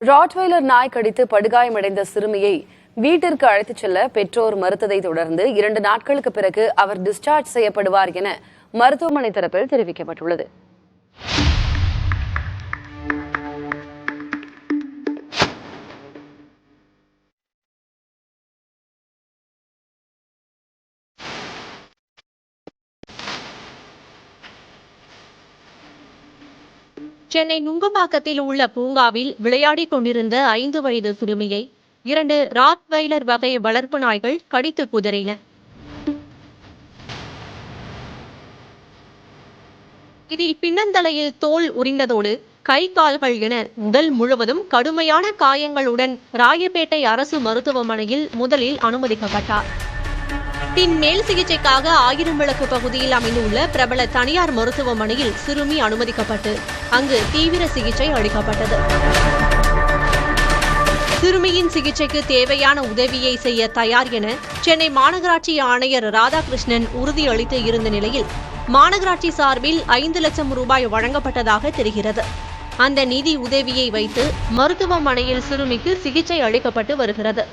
Rottweiler நாய் கடித்து படுகாயமடைந்த சிறுமியை வீட்டிற்கு அழைத்துச் செல்ல பெற்றோர் மறுத்ததை தொடர்ந்து 2 நாட்களுக்கு பிறகு அவர் டிஸ்சார்ஜ் செய்யப்படுவார் என மருத்துவமனை தரப்பில் தெரிவிக்கப்பட்டுள்ளது. சென்னை நுங்கம்பாக்கத்தில் உள்ள பூங்காவில் விளையாடிக் கொண்டிருந்த 5 வயது சிறுமியை 2 ராட்வைலர் வகை வளர்ப்பு நாய்கள் கடித்து குதறின. இதில் பின்னந்தலையில் தோல் உரிந்ததோடு கை கால்கள் என உடல் முழுவதும் கடுமையான காயங்களுடன் ராயப்பேட்டை அரசு மருத்துவமனையில் முதலில் அனுமதிக்கப்பட்டார். பின் மேல் சிகிச்சைக்காக ஆயிரம்விளக்கு பகுதியில் அமைந்துள்ள பிரபல தனியார் மருத்துவமனையில் சிறுமி அனுமதிக்கப்பட்டு அங்கு தீவிர சிகிச்சை அளிக்கப்பட்டது. சிறுமியின் சிகிச்சைக்கு தேவையான உதவியை செய்ய தயார் என சென்னை மாநகராட்சி ஆணையர் ராதாகிருஷ்ணன் உறுதியளித்து இருந்த நிலையில் மாநகராட்சி சார்பில் 5 லட்சம் ரூபாய் வழங்கப்பட்டதாக தெரிகிறது. அந்த நிதி உதவியை வைத்து மருத்துவமனையில் சிறுமிக்கு சிகிச்சை அளிக்கப்பட்டு வருகிறது.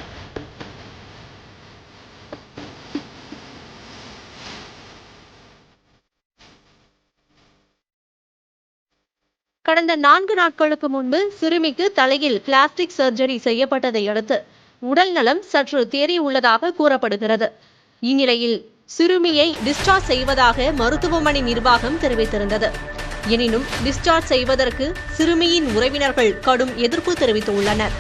கடந்த 4 நாட்களுக்கு முன்பு சிறுமிக்கு தலையில் பிளாஸ்டிக் சர்ஜரி செய்யப்பட்டதை அடுத்து உடல் நலம் சற்று தேறியுள்ளதாக கூறப்படுகிறது. இந்நிலையில் சிறுமியை டிஸ்சார்ஜ் செய்வதாக மருத்துவமனை நிர்வாகம் தெரிவித்திருந்தது. எனினும் டிஸ்சார்ஜ் செய்வதற்கு சிறுமியின் உறவினர்கள் கடும் எதிர்ப்பு தெரிவித்துள்ளனர்.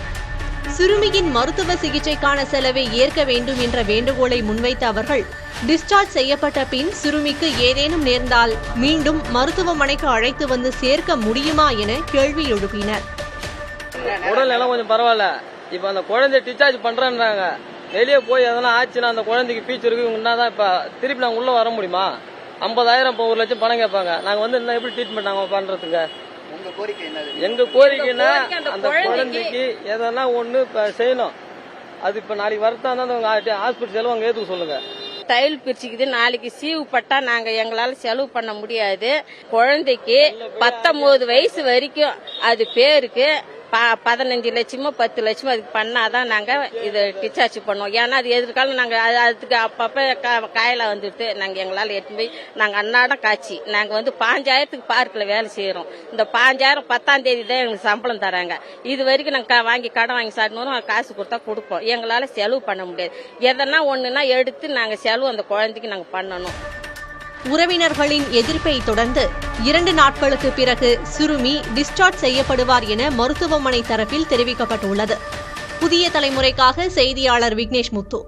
சிறுமியின் மருத்துவ சிகிச்சைக்கான செலவை ஏற்க வேண்டும் என்ற வேண்டுகோளை முன்வைத்த அவர்கள் டிஸ்சார்ஜ் செய்யப்பட்ட பின் சிறுமிக்கு ஏதேனும் நேர்ந்தால் மீண்டும் மருத்துவமனைக்கு அழைத்து வந்து சேர்க்க முடியுமா என கேள்வி எழுப்பினர். உடல் நிலம் கொஞ்சம் பரவாயில்ல. இப்ப அந்த குழந்தைய டிஸ்சார்ஜ் பண்றேன்றாங்க. வெளியே போய் எதனா ஆச்சுன்னா அந்த குழந்தைக்கு பீச்சு இருக்கு தான் இப்ப திருப்பி நாங்க உள்ள வர முடியுமா? 50,000 இப்போ 1 லட்சம் பணம் கேட்பாங்க. நாங்க வந்து என்ன எப்படி ட்ரீட்மெண்ட் நாங்க பண்றதுங்க? எங்க கோரிக்கைன்னா அந்த குழந்தைக்கு எதனா ஒண்ணு செய்யணும். அது இப்ப நாளைக்கு வரத்தான் ஹாஸ்பிட்டல் செலவு அங்க ஏத்துக்க சொல்லுங்க. டைல் பிரிச்சுக்குது, நாளைக்கு சீவு பட்டா நாங்க எங்களால செலவு பண்ண முடியாது. குழந்தைக்கு 19 வயசு வரைக்கும் அது பேருக்கு 15 லட்சமோ 10 லட்சமோ அதுக்கு பண்ணாதான் நாங்க இதை டிஸ்சார்ஜ் பண்ணுவோம். ஏன்னா அது எதிர்காலம் நாங்க அதுக்கு அப்பப்ப காயில வந்துட்டு நாங்க எங்களால எடுத்து போய் நாங்க அன்னாடம் காய்ச்சி நாங்க வந்து 5,000க்கு பார்க்கில் வேலை செய்யறோம். இந்த 5,000 10ஆம் தேதி தான் எங்களுக்கு சம்பளம் தராங்க. இது வரைக்கும் நாங்க வாங்கி கடன் வாங்கி சாப்பிடணும், காசு கொடுத்தா கொடுப்போம். எங்களால செலவு பண்ண முடியாது. எதனா ஒண்ணுன்னா எடுத்து நாங்க செலவு அந்த குழந்தைக்கு நாங்க பண்ணணும். உறவினர்களின் எதிர்ப்பை தொடர்ந்து 2 நாட்களுக்கு பிறகு சிறுமி டிஸ்சார்ஜ் செய்யப்படுவார் என மருத்துவமனை தரப்பில் தெரிவிக்கப்பட்டுள்ளது. புதிய தலைமுறைக்காக செய்தியாளர் விக்னேஷ் முத்து.